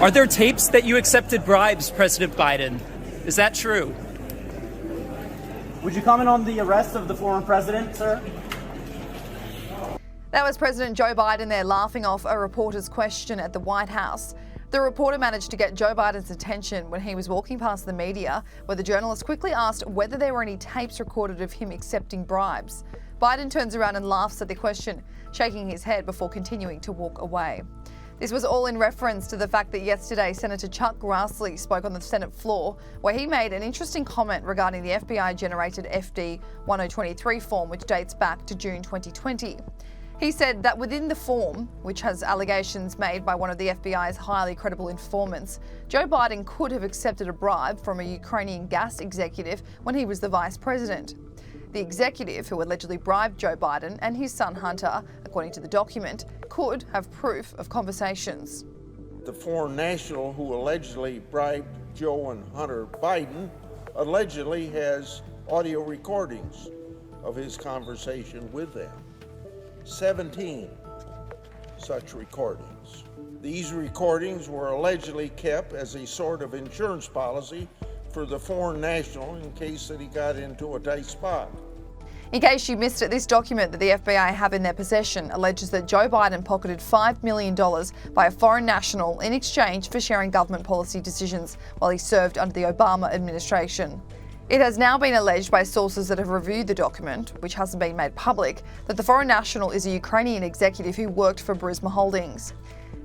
Are there tapes that you accepted bribes, President Biden? Is that true? Would you comment on the arrest of the former president, sir? That was President Joe Biden there laughing off a reporter's question at the White House. The reporter managed to get Joe Biden's attention when he was walking past the media, where the journalist quickly asked whether there were any tapes recorded of him accepting bribes. Biden turns around and laughs at the question, shaking his head before continuing to walk away. This was all in reference to the fact that yesterday Senator Chuck Grassley spoke on the Senate floor, where he made an interesting comment regarding the FBI-generated FD 1023 form, which dates back to June 2020. He said that within the form, which has allegations made by one of the FBI's highly credible informants, Joe Biden could have accepted a bribe from a Ukrainian gas executive when he was the vice president. The executive, who allegedly bribed Joe Biden and his son Hunter, according to the document, could have proof of conversations. The foreign national who allegedly bribed Joe and Hunter Biden allegedly has audio recordings of his conversation with them. 17 such recordings. These recordings were allegedly kept as a sort of insurance policy for the foreign national in case that he got into a tight spot. In case you missed it, this document that the FBI have in their possession alleges that Joe Biden pocketed $5 million by a foreign national in exchange for sharing government policy decisions while he served under the Obama administration. It has now been alleged by sources that have reviewed the document, which hasn't been made public, that the foreign national is a Ukrainian executive who worked for Burisma Holdings.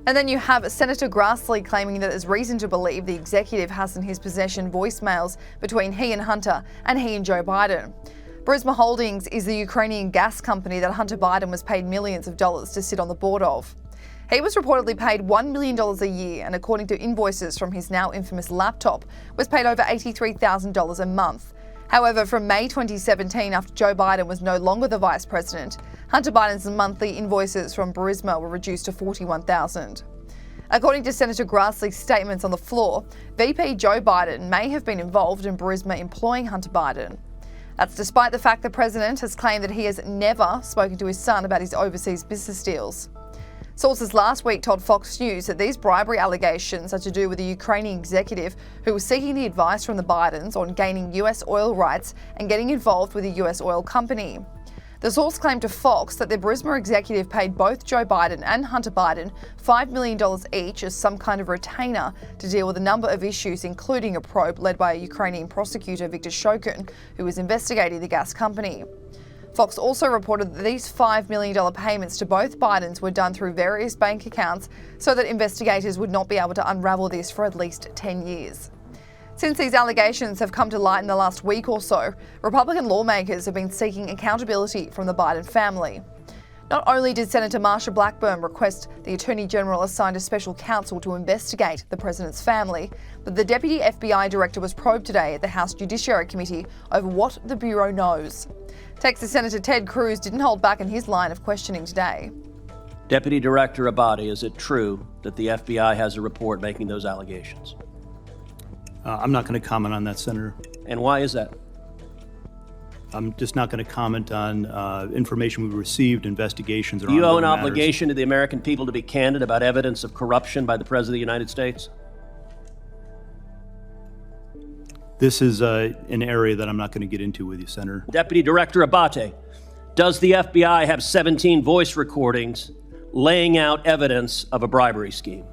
And then you have Senator Grassley claiming that there's reason to believe the executive has in his possession voicemails between he and Hunter and he and Joe Biden. Burisma Holdings is the Ukrainian gas company that Hunter Biden was paid millions of dollars to sit on the board of. He was reportedly paid $1 million a year, and according to invoices from his now infamous laptop, was paid over $83,000 a month. However, from May 2017, after Joe Biden was no longer the vice president, Hunter Biden's monthly invoices from Burisma were reduced to $41,000. According to Senator Grassley's statements on the floor, VP Joe Biden may have been involved in Burisma employing Hunter Biden. That's despite the fact the president has claimed that he has never spoken to his son about his overseas business deals. Sources last week told Fox News that these bribery allegations are to do with a Ukrainian executive who was seeking the advice from the Bidens on gaining US oil rights and getting involved with a US oil company. The source claimed to Fox that the Burisma executive paid both Joe Biden and Hunter Biden $5 million each as some kind of retainer to deal with a number of issues, including a probe led by a Ukrainian prosecutor, Viktor Shokin, who was investigating the gas company. Fox also reported that these $5 million payments to both Bidens were done through various bank accounts so that investigators would not be able to unravel this for at least 10 years. Since these allegations have come to light in the last week or so, Republican lawmakers have been seeking accountability from the Biden family. Not only did Senator Marsha Blackburn request the Attorney General assign a special counsel to investigate the president's family, but the Deputy FBI Director was probed today at the House Judiciary Committee over what the Bureau knows. Texas Senator Ted Cruz didn't hold back in his line of questioning today. Deputy Director Abate, is it true that the FBI has a report making those allegations? I'm not going to comment on that, Senator. And why is that? I'm just not going to comment on information we've received, investigations, or Do you owe an ongoing obligation to the American people to be candid about evidence of corruption by the President of the United States? This is an area that I'm not going to get into with you, Senator. Deputy Director Abate, does the FBI have 17 voice recordings laying out evidence of a bribery scheme?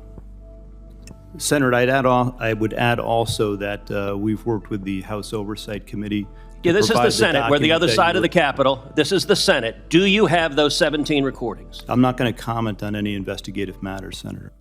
Senator, I would add also that we've worked with the House Oversight Committee. Yeah, this is the Senate. We're the other side of the Capitol. This is the Senate. Do you have those 17 recordings? I'm not going to comment on any investigative matters, Senator.